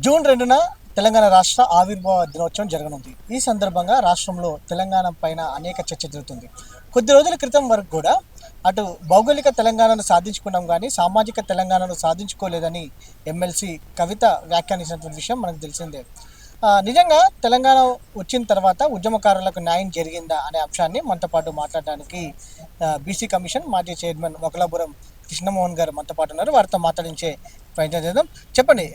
June 2న Telangana రాష్ట్ర ఆవిర్భావ దినోత్సవం జరగనుంది. ఈ సందర్భంగా రాష్ట్రంలో తెలంగాణ పైన అనేక చర్చ జరుగుతుంది. కొద్ది రోజుల క్రితం వరకు కూడా అటు భౌగోళిక తెలంగాణను సాధించుకున్నాం కానీ సామాజిక తెలంగాణను సాధించుకోలేదని ఎమ్మెల్సీ కవిత వ్యాఖ్యానించినటువంటి విషయం మనకు తెలిసిందే. నిజంగా తెలంగాణ వచ్చిన తర్వాత ఉద్యమకారులకు న్యాయం జరిగిందా అనే అంశాన్ని మనతో పాటు మాట్లాడడానికి బీసీ కమిషన్ మాజీ చైర్మన్ మొగలాపురం కృష్ణమోహన్ గారు మనతో పాటు ఉన్నారు. వారితో మాట్లాడించే ప్రయత్నం చేద్దాం. చెప్పండి,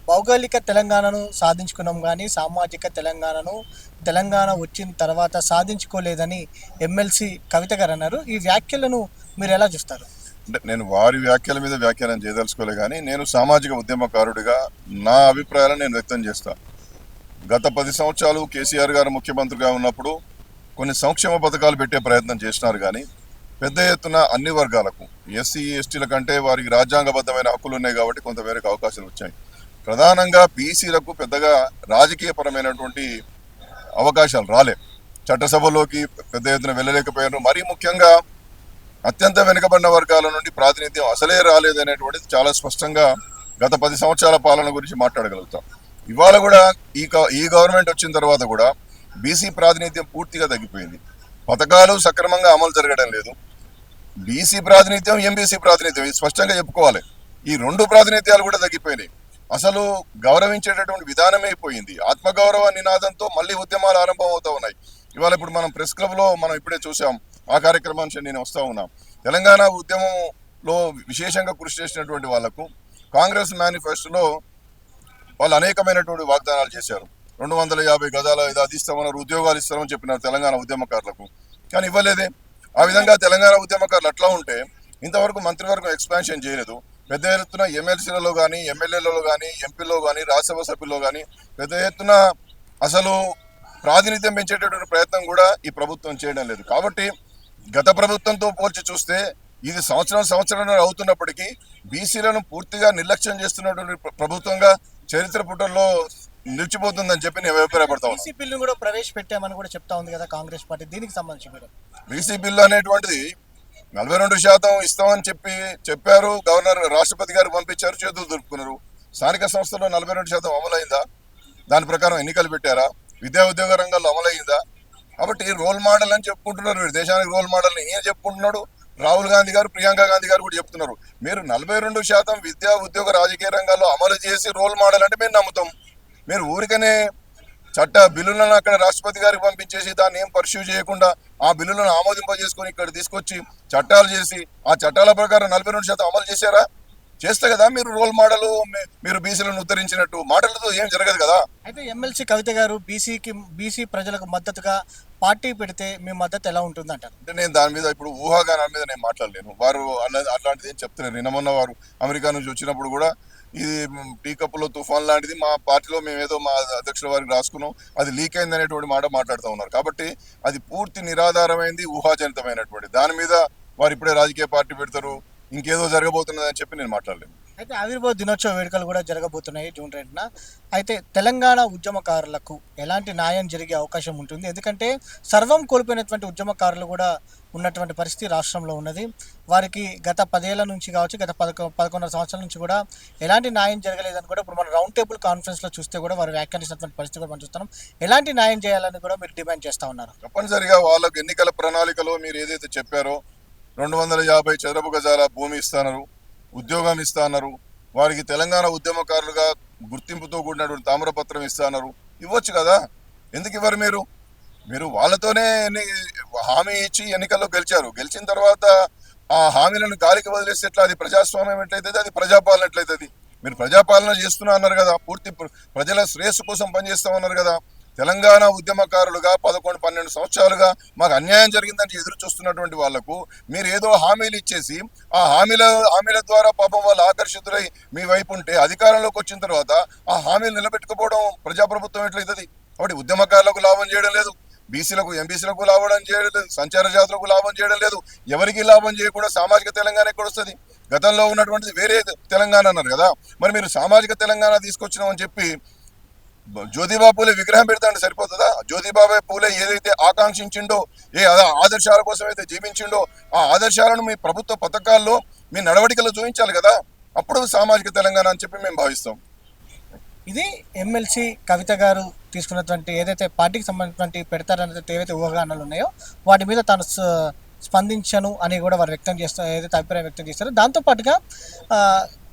భౌగోళిక తెలంగాణను సాధించుకున్నాం కానీ సామాజిక తెలంగాణ వచ్చిన తర్వాత సాధించుకోలేదని ఎమ్మెల్సీ కవిత గారు అన్నారు. ఈ వ్యాఖ్యలను మీరు ఎలా చూస్తారు? అంటే నేను వారి వ్యాఖ్యల మీద వ్యాఖ్యానం చేయదలుచుకోలే, కానీ నేను సామాజిక ఉద్యమకారుడిగా నా అభిప్రాయాలను నేను వ్యక్తం చేస్తాను. గత 10 సంవత్సరాలు కేసీఆర్ గారు ముఖ్యమంత్రిగా ఉన్నప్పుడు కొన్ని సంక్షేమ పథకాలు పెట్టే ప్రయత్నం చేసినారు, కానీ పెద్ద ఎత్తున అన్ని వర్గాలకు ఎస్సీ ఎస్టీల కంటే వారికి రాజ్యాంగబద్ధమైన హక్కులు ఉన్నాయి కాబట్టి కొంతమేరకు అవకాశాలు వచ్చాయి. ప్రధానంగా బీసీలకు పెద్దగా రాజకీయపరమైనటువంటి అవకాశాలు రాలే, చట్టసభలోకి పెద్ద ఎత్తున వెళ్ళలేకపోయారు. మరీ ముఖ్యంగా అత్యంత వెనుకబడిన వర్గాల నుండి ప్రాతినిధ్యం అసలే రాలేదనేటువంటిది చాలా స్పష్టంగా గత 10 సంవత్సరాల పాలన గురించి మాట్లాడగలుగుతాం. ఇవాళ కూడా ఈ గవర్నమెంట్ వచ్చిన తర్వాత కూడా బీసీ ప్రాతినిధ్యం పూర్తిగా తగ్గిపోయింది. పథకాలు సక్రమంగా అమలు జరగడం లేదు. బీసీ ప్రాతినిధ్యం, ఎంబీసీ ప్రాతినిధ్యం ఇది స్పష్టంగా చెప్పుకోవాలి. ఈ రెండు ప్రాతినిధ్యాలు కూడా తగ్గిపోయినాయి. అసలు గౌరవించేటటువంటి విధానమే అయిపోయింది. ఆత్మగౌరవ నినాదంతో మళ్ళీ ఉద్యమాలు ఆరంభం అవుతా ఉన్నాయి. ఇవాళ ఇప్పుడు మనం ప్రెస్ క్లబ్లో మనం ఇప్పుడే చూసాం, ఆ కార్యక్రమానికి నేను వస్తూ ఉన్నాం. తెలంగాణ ఉద్యమంలో విశేషంగా కృషి చేసినటువంటి వాళ్లకు కాంగ్రెస్ మేనిఫెస్టోలో వాళ్ళు అనేకమైనటువంటి వాగ్దానాలు చేశారు. 250 గజాల ఇది అది ఇస్తామన్నారు, ఉద్యోగాలు ఇస్తామని చెప్పినారు తెలంగాణ ఉద్యమకారులకు, కానీ ఇవ్వలేదే. ఆ విధంగా తెలంగాణ ఉద్యమకారులు అట్లా ఉంటే ఇంతవరకు మంత్రివర్గం ఎక్స్పాన్షన్ చేయలేదు. పెద్ద ఎత్తున ఎమ్మెల్సీలలో కానీ ఎమ్మెల్యేలలో కానీ ఎంపీలో కానీ రాజ్యసభ సభ్యుల్లో కానీ పెద్ద ఎత్తున అసలు ప్రాతినిధ్యం పెంచేటటువంటి ప్రయత్నం కూడా ఈ ప్రభుత్వం చేయడం లేదు. కాబట్టి గత ప్రభుత్వంతో పోల్చి చూస్తే ఇది సంవత్సరం అవుతున్నప్పటికీ బీసీలను పూర్తిగా నిర్లక్ష్యం చేస్తున్నటువంటి ప్రభుత్వంగా చరిత్ర పుటల్లో నిలిచిపోతుందని చెప్పి నేను అభిప్రాయపడతా ఉన్నాను. బీసీ బిల్లు కూడా ప్రవేశపెట్టామని కూడా చెప్తా ఉంది కదా కాంగ్రెస్ పార్టీ, దీనికి సంబంధించి కూడా బీసీ బిల్లు అనేటువంటిది 42% ఇస్తామని చెప్పారు. గవర్నర్ రాష్ట్రపతి గారు పంపించారు, చేతులు దులుపుకున్నారు. స్థానిక సంస్థల్లో 42% అమలైందా? దాని ప్రకారం ఎన్నికలు పెట్టారా? విద్యా ఉద్యోగ రంగాల్లో అమలైందా? కాబట్టి రోల్ మోడల్ అని చెప్పుకుంటున్నారు. దేశానికి రోల్ మోడల్ ఈయన చెప్పుకుంటున్నాడు. రాహుల్ గాంధీ గారు, ప్రియాంక గాంధీ గారు కూడా చెప్తున్నారు. మీరు 42% విద్యా ఉద్యోగ రాజకీయ రంగాల్లో అమలు చేసి రోల్ మోడల్ అంటే మేము నమ్ముతాం. మీరు ఊరికనే చట్ట బిల్లులను అక్కడ రాష్ట్రపతి గారికి పంపించేసి దాన్ని ఏం పర్స్యూ చేయకుండా ఆ బిల్లులను ఆమోదింపజేసుకొని ఇక్కడ తీసుకొచ్చి చట్టాలు చేసి ఆ చట్టాల ప్రకారం 42% అమలు చేశారా? చేస్తే కదా మీరు రోల్ మోడల్, మీరు బీసీలను ఉద్ధరించినట్టు. మాటలతో ఏం జరగదు కదా. అయితే ఎమ్మెల్సీ కవిత గారు బీసీ ప్రజలకు మద్దతుగా పార్టీ పెడితే మీ మద్దతు ఎలా ఉంటుంది అంటారు? అంటే నేను దాని మీద ఇప్పుడు ఊహాగానాల మీద నేను మాట్లాడలేను. వారు అట్లాంటిది ఏం చెప్తున్నారు. నిన్న మొన్న వారు అమెరికా నుంచి వచ్చినప్పుడు కూడా ఇది టీ కప్పులో తుఫాన్ లాంటిది, మా పార్టీలో మేము ఏదో మా అధ్యక్షుల వారికి రాసుకున్నాం, అది లీక్ అయింది అనేటువంటి మాట మాట్లాడుతూ ఉన్నారు. కాబట్టి అది పూర్తి నిరాధారమైంది, ఊహాజనితమైనటువంటి దాని మీద వారు ఇప్పుడే రాజకీయ పార్టీ పెడతారు, ఇంకేదో జరగబోతున్నది అని చెప్పి నేను మాట్లాడలేను. అయితే ఆవిర్భావ దినోత్సవ వేడుకలు కూడా జరగబోతున్నాయి జూన్ 2న. అయితే తెలంగాణ ఉద్యమకారులకు ఎలాంటి న్యాయం జరిగే అవకాశం ఉంటుంది? ఎందుకంటే సర్వం కోల్పోయినటువంటి ఉద్యమకారులు కూడా ఉన్నటువంటి పరిస్థితి రాష్ట్రంలో ఉన్నది. వారికి గత 10 ఏళ్ల నుంచి కావచ్చు, గత 11 సంవత్సరాల నుంచి కూడా ఎలాంటి న్యాయం జరగలేదని కూడా ఇప్పుడు మన రౌండ్ టేబుల్ కాన్ఫరెన్స్లో చూస్తే కూడా వారు వ్యాఖ్యానిస్తున్నటువంటి పరిస్థితి కూడా మనం చూస్తున్నాం. ఎలాంటి న్యాయం చేయాలని కూడా మీరు డిమాండ్ చేస్తూ ఉన్నారు? తప్పనిసరిగా వాళ్ళకు ఎన్నికల ప్రణాళికలో మీరు ఏదైతే చెప్పారో 250 చదరపు గజాల భూమి ఇస్తానన్నారు, ఉద్యోగం ఇస్తానన్నారు, వారికి తెలంగాణ ఉద్యమకారులుగా గుర్తింపుతో కూడినటువంటి తామ్రపత్రం ఇస్తానన్నారు. ఇవ్వచ్చు కదా, ఎందుకు ఇవ్వరు? మీరు వాళ్ళతోనే హామీ ఇచ్చి ఎన్నికల్లో గెలిచారు. గెలిచిన తర్వాత ఆ హామీలను గాలికి వదిలేస్తే ఎట్లా? అది ప్రజాస్వామ్యం ఎట్లయితుంది? అది ప్రజాపాలన ఎట్లయితుంది? మీరు ప్రజాపాలన చేస్తున్నా అన్నారు కదా, పూర్తి ప్రజల శ్రేయస్సు కోసం పనిచేస్తామన్నారు కదా. తెలంగాణ ఉద్యమకారులుగా 11-12 సంవత్సరాలుగా మాకు అన్యాయం జరిగిందని ఎదురు చూస్తున్నటువంటి వాళ్లకు మీరు ఏదో హామీలు ఇచ్చేసి ఆ హామీల ద్వారా పాపం వాళ్ళు ఆకర్షితులై మీ వైపు ఉంటే అధికారంలోకి వచ్చిన తర్వాత ఆ హామీలు నిలబెట్టుకోవడం ప్రజాప్రభుత్వం ఎట్లయితుంది? కాబట్టి ఉద్యమకారులకు లాభం చేయడం లేదు, బీసీలకు ఎంబీసీలకు లాభం చేయడం లేదు, సంచార జాతులకు లాభం చేయడం లేదు. ఎవరికి లాభం చేయకుండా సామాజిక తెలంగాణ ఎక్కడ వస్తుంది? గతంలో ఉన్నటువంటిది వేరే తెలంగాణ అన్నారు కదా, మరి మీరు సామాజిక తెలంగాణ తీసుకొచ్చినామని చెప్పి జ్యోతిబా పూలే విగ్రహం పెడతాంటే సరిపోతుందా? జ్యోతిబా పూలే ఏదైతే ఆకాంక్షించిండో, ఏ ఆదర్శాల కోసం అయితే జీవించిండో ఆ ఆదర్శాలను మీ ప్రభుత్వ పథకాల్లో మీ నడవడికలో చూపించాలి కదా. అప్పుడు సామాజిక తెలంగాణ అని చెప్పి మేము భావిస్తాం. ఇది ఎమ్మెల్సీ కవిత గారు తీసుకున్నటువంటి ఏదైతే పార్టీకి సంబంధించినటువంటి పెడతారనే ఏవైతే ఊహాగానాలు ఉన్నాయో వాటి మీద తాను స్పందించను అని కూడా వారు వ్యక్తం చేస్తారు, ఏదైతే అభిప్రాయం వ్యక్తం చేస్తారో దాంతోపాటుగా ఆ,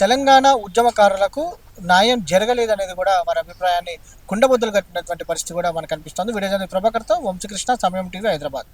తెలంగాణ ఉద్యమకారులకు న్యాయం జరగలేదనేది కూడా వారి అభిప్రాయాన్ని కుండబొద్దులు కట్టినటువంటి పరిస్థితి కూడా మనకు కనిపిస్తుంది. వీడియో జర్నలిస్ట్ ప్రభాకర్తో వంశీకృష్ణ, సమయం టీవీ, హైదరాబాద్.